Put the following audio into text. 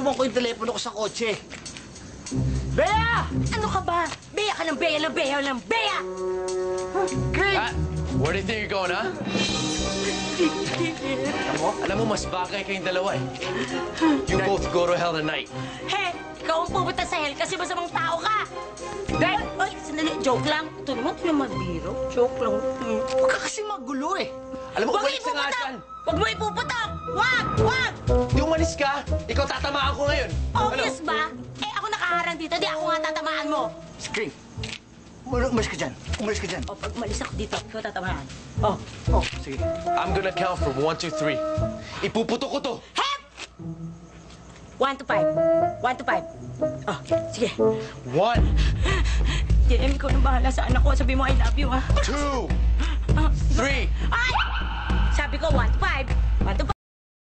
Naiwan ko yung telepono ko sa kotse. Bea! Ano ka ba? Beya ka ng beya ng beya ng beya! Craig! Where do you think you're going, huh? Alam mo, mas bagay kayong dalawa eh. You both go to hell tonight. He, ikaw ang pupunta sa hell kasi masamang tao ka! Dahil, ay, sandali, joke lang. Ito naman biro. Joke lang. Huwag ka kasi magulo eh. Alam mo, Huwag mo umalis ka nga ipuputok! dyan. Huwag mo ipuputok! Wag! Wag! Di umalis ka, ikaw tatamaan ko ngayon. Obvious ba? Eh, ako nakaharang dito, di ako nga tatamaan mo. Craig, umalis ka dyan. Umalis ka dyan. O, pag umalis ako dito, ikaw tatamaan. Oh, sige. I'm gonna count from 1, 2, 3. Ipuputok ko to. Hep! 1 to 5. 1 to 5. Oh, sige. 1, JM, ikaw nang bahala sa anak ko. Sabi mo, I love you, ha? 2, Ah, 3. Ay! Sabi ko, 1 to